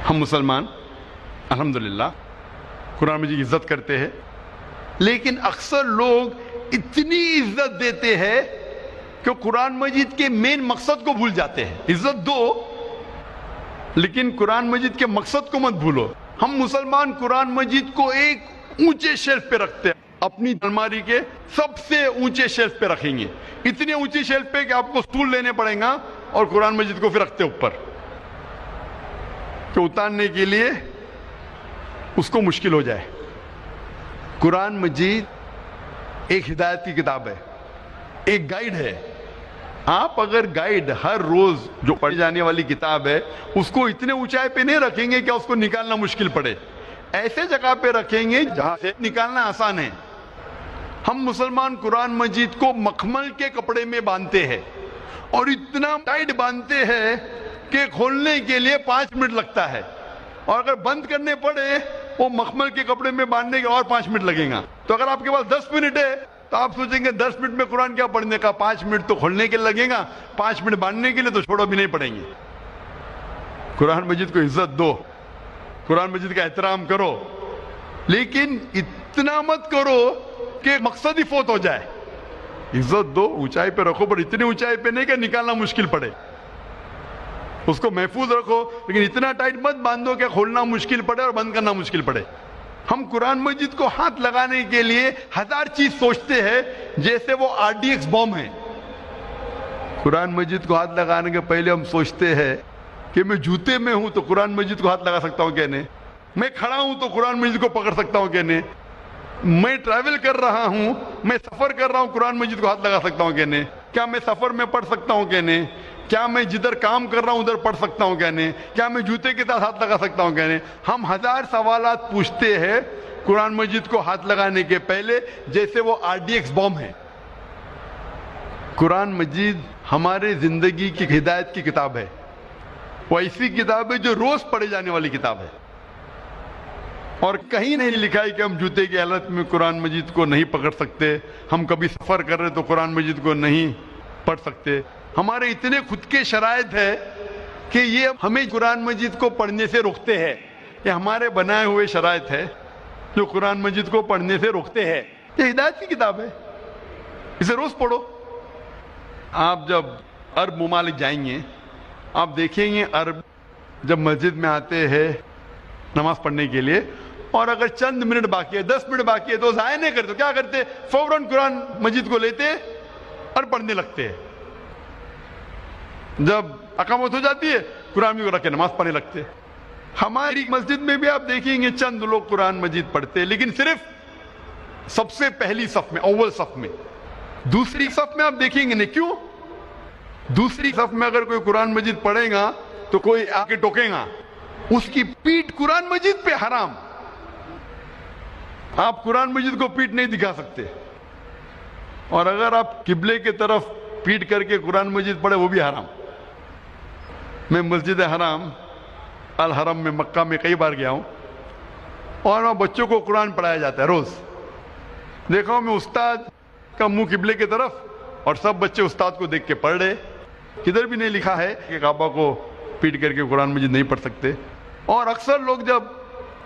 ہم مسلمان الحمدللہ قرآن مجید کی عزت کرتے ہیں، لیکن اکثر لوگ اتنی عزت دیتے ہیں کہ قرآن مجید کے مین مقصد کو بھول جاتے ہیں۔ عزت دو لیکن قرآن مجید کے مقصد کو مت بھولو۔ ہم مسلمان قرآن مجید کو ایک اونچے شیلف پہ رکھتے ہیں، اپنی الماری کے سب سے اونچے شیلف پہ رکھیں گے، اتنے اونچی شیلف پہ کہ آپ کو سٹول لینے پڑیں گا، اور قرآن مجید کو پھر رکھتے اوپر کہ اتارنے کے لیے اس کو مشکل ہو جائے۔ قرآن مجید ایک ہدایت کی کتاب ہے، ایک گائیڈ ہے۔ آپ اگر گائیڈ ہر روز جو پڑھی جانے والی کتاب ہے اس کو اتنے اونچائی پہ نہیں رکھیں گے کہ اس کو نکالنا مشکل پڑے، ایسے جگہ پہ رکھیں گے جہاں سے نکالنا آسان ہے۔ ہم مسلمان قرآن مجید کو مخمل کے کپڑے میں باندھتے ہیں، اور اتنا ٹائٹ باندھتے ہیں کہ کھولنے کے لیے 5 منٹ لگتا ہے، اور اگر بند کرنے پڑے وہ مخمل کے کپڑے میں باندھنے کے اور 5 منٹ لگیں گا۔ تو اگر آپ کے پاس 10 منٹ ہے تو آپ سوچیں گے 10 منٹ میں قرآن کیا پڑھنے کا، 5 منٹ تو کھولنے کے لگے گا، 5 منٹ باندھنے کے لیے تو چھوڑو بھی نہیں پڑیں گے۔ قرآن مجید کو عزت دو، قرآن مجید کا احترام کرو، لیکن اتنا مت کرو کہ مقصد ہی فوت ہو جائے۔ عزت دو، اونچائی پہ رکھو، پر اتنی اونچائی پہ نہیں کہ نکالنا مشکل پڑے۔ اس کو محفوظ رکھو، لیکن اتنا ٹائٹ مت باندھو کہ کھولنا مشکل پڑے اور بند کرنا مشکل پڑے۔ ہم قرآن مجید کو ہاتھ لگانے کے لیے 1000 چیز سوچتے ہیں، جیسے وہ RDX بم ہے۔ قرآن مجید کو ہاتھ لگانے کے پہلے ہم سوچتے ہیں کہ میں جوتے میں ہوں تو قرآن مجید کو ہاتھ لگا سکتا ہوں کہ نہیں، میں کھڑا ہوں تو قرآن مجید کو پکڑ سکتا ہوں کہ نہیں، میں ٹریول کر رہا ہوں، میں سفر کر رہا ہوں، قرآن مجید کو ہاتھ لگا سکتا ہوں کہ نہیں، کیا میں سفر میں پڑھ سکتا ہوں کہ نہیں، کیا میں جدھر کام کر رہا ہوں ادھر پڑھ سکتا ہوں کہ نہیں، کیا میں جوتے کے ساتھ ہاتھ لگا سکتا ہوں کہ نہیں۔ ہم 1000 سوالات پوچھتے ہیں قرآن مجید کو ہاتھ لگانے کے پہلے، جیسے وہ RDX بم ہے۔ قرآن مجید ہمارے زندگی کی ہدایت کی کتاب ہے، وہ ایسی کتاب ہے جو روز پڑھی جانے والی کتاب ہے، اور کہیں نہیں لکھا ہے کہ ہم جوتے کی حالت میں قرآن مجید کو نہیں پکڑ سکتے، ہم کبھی سفر کر رہے تو قرآن مجید کو نہیں پڑھ سکتے۔ ہمارے اتنے خود کے شرائط ہے کہ یہ ہمیں قرآن مجید کو پڑھنے سے روکتے ہیں، یہ ہمارے بنائے ہوئے شرائط ہے جو قرآن مجید کو پڑھنے سے روکتے ہیں۔ یہ ہدایت کی کتاب ہے، اسے روز پڑھو۔ آپ جب عرب ممالک جائیں گے آپ دیکھیں گے عرب جب مسجد میں آتے ہیں نماز پڑھنے کے لیے، اور اگر چند منٹ باقی ہے، 10 منٹ باقی ہے، تو ضائع نہیں کرتے، کیا کرتے؟ فوراً قرآن مجید کو لیتے اور پڑھنے لگتے ہیں۔ جب اقامت ہو جاتی ہے قرآن مجید کو رکھ کے نماز پڑھنے لگتے۔ ہماری مسجد میں بھی آپ دیکھیں گے چند لوگ قرآن مجید پڑھتے، لیکن صرف سب سے پہلی صف میں، اول صف میں۔ دوسری صف میں آپ دیکھیں گے نہیں، کیوں؟ دوسری صف میں اگر کوئی قرآن مجید پڑھے گا تو کوئی آ کے ٹوکے گا، اس کی پیٹھ قرآن مجید پہ حرام۔ آپ قرآن مجید کو پیٹھ نہیں دکھا سکتے، اور اگر آپ قبلے کی طرف پیٹھ کر کے قرآن مجید پڑھے وہ بھی حرام۔ میں مسجد حرام الحرم میں مکہ میں کئی بار گیا ہوں، اور وہاں بچوں کو قرآن پڑھایا جاتا ہے روز۔ دیکھا ہوں میں استاد کا منہ قبلے کی طرف، اور سب بچے استاد کو دیکھ کے پڑھ رہے، کدھر بھی نہیں لکھا ہے کہ کعبہ کو پیٹ کر کے قرآن مجید نہیں پڑھ سکتے۔ اور اکثر لوگ جب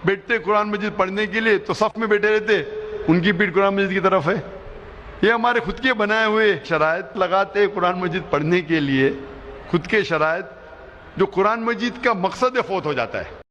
بیٹھتے قرآن مجید پڑھنے کے لیے تو صف میں بیٹھے رہتے، ان کی پیٹ قرآن مجید کی طرف ہے۔ یہ ہمارے خود کے بنائے ہوئے شرائط لگاتے قرآن مجید پڑھنے کے لیے، خود کے شرائط جو قرآن مجید کا مقصد فوت ہو جاتا ہے۔